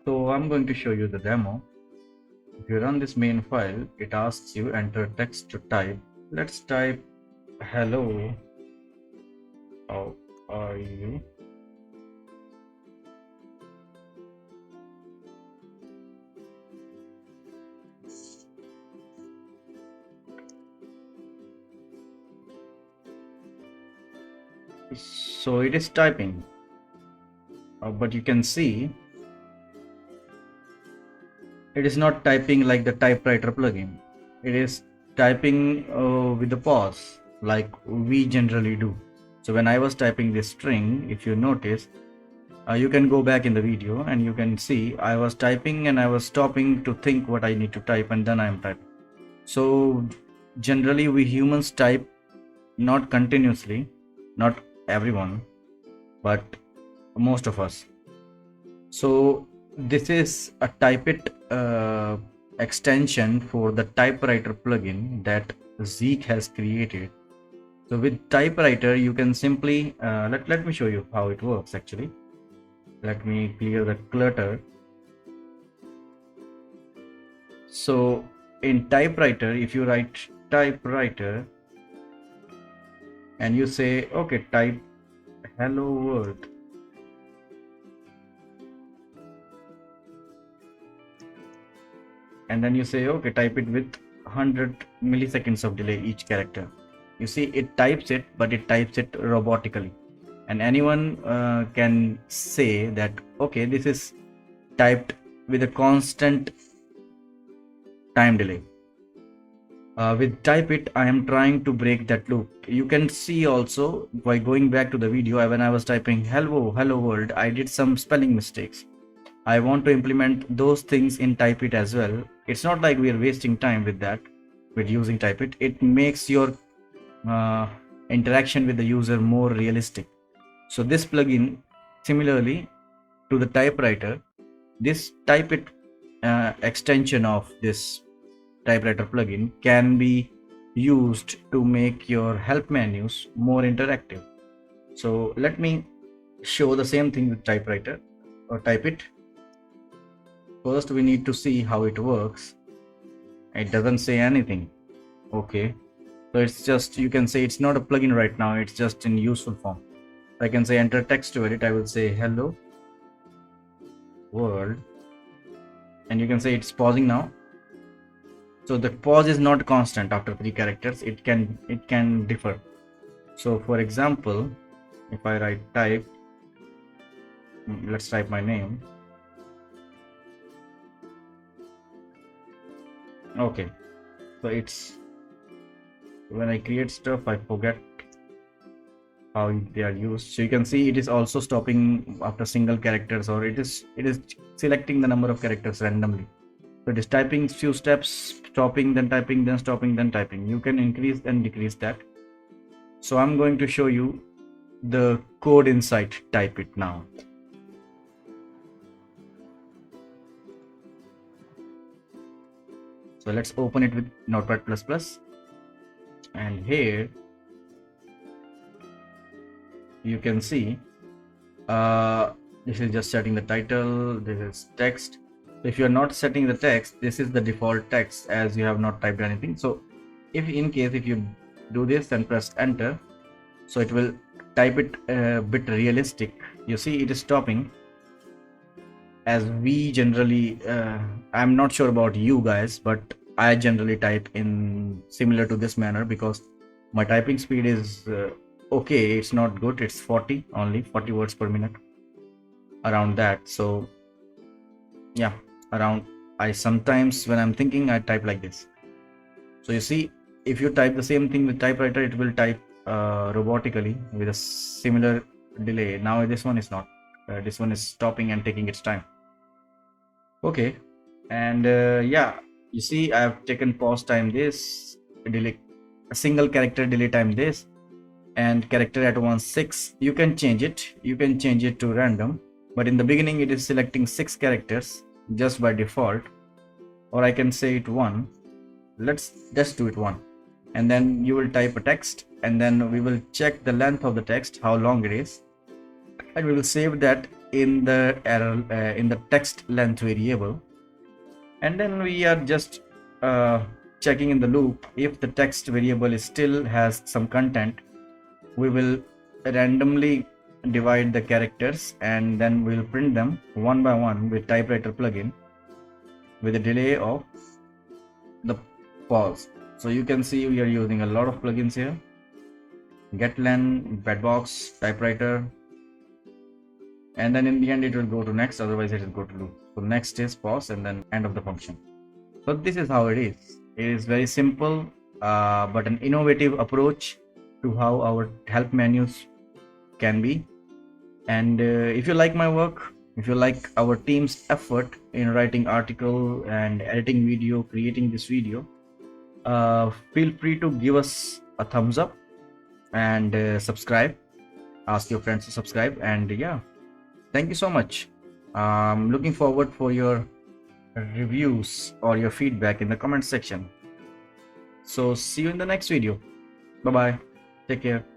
So I'm going to show you the demo. If you run this main file, it asks you enter text to type. Let's type hello, how are you? So it is typing, but you can see it is not typing like the typewriter plugin. It is typing with the pause like we generally do. So when I was typing this string, if you notice, you can go back in the video and you can see I was typing and I was stopping to think what I need to type, and then I am typing. So generally we humans type not continuously, not everyone, but most of us. So this is a TypeIt extension for the typewriter plugin that Zeek has created. So with typewriter you can simply let me show you how it works actually. Let me clear the clutter. So in typewriter, if you write typewriter and you say okay, type hello world, and then you say okay, type it with 100 milliseconds of delay each character. You see it types it, but it types it robotically, and anyone can say that okay, this is typed with a constant time delay. With TypeIt, I am trying to break that loop. You can see also by going back to the video, when I was typing hello world, I did some spelling mistakes. I want to implement those things in TypeIt as well. It's not like we are wasting time with that, with using TypeIt. It makes your interaction with the user more realistic. So this plugin, similarly to the typewriter, this TypeIt extension of this typewriter plugin can be used to make your help menus more interactive. So let me show the same thing with typewriter or TypeIt. First we need to see how it works. It doesn't say anything. Okay, so it's just, you can say it's not a plugin right now, it's just in useful form. I can say enter text to edit. I will say hello world, and you can say it's pausing now. So the pause is not constant after 3 characters. It can differ. So for example, if I write type, let's type my name. Okay, so it's, when I create stuff I forget how they are used. So you can see it is also stopping after single characters, or it is selecting the number of characters randomly. So it is typing few steps, stopping, then typing, then stopping, then typing. You can increase and decrease that. So I'm going to show you the code inside TypeIt now. So let's open it with Notepad++, and here you can see this is just setting the title, this is text. If you are not setting the text, this is the default text as you have not typed anything. So if in case if you do this and press enter, so it will type it a bit realistic. You see it is stopping as we generally I'm not sure about you guys, but I generally type in similar to this manner because my typing speed is okay, it's not good, it's 40 only, 40 words per minute, around that. So yeah, around, I sometimes when I'm thinking I type like this. So you see, if you type the same thing with typewriter, it will type robotically with a similar delay. Now this one is not, this one is stopping and taking its time. Okay, and yeah, you see I have taken pause time this, delay, a single character delay time this, and character at 1.6. You can change it to random, but in the beginning it is selecting 6 characters just by default, or I can say it 1. Let's just do it 1, and then you will type a text, and then we will check the length of the text, how long it is, and we will save that in the error in the text length variable, and then we are just checking in the loop. If the text variable still has some content, we will randomly divide the characters and then we'll print them one by one with typewriter plugin with a delay of the pause. So you can see we are using a lot of plugins here: getlen, bedbox, typewriter, and then in the end it will go to next, otherwise it will go to loop. So next is pause and then end of the function. So this is how it is. It is very simple, but an innovative approach to how our help menus can be. And if you like my work, if you like our team's effort in writing article and editing video, creating this video, feel free to give us a thumbs up and subscribe. Ask your friends to subscribe, and yeah, thank you so much. Looking forward for your reviews or your feedback in the comment section. So see you in the next video. Bye bye. Take care.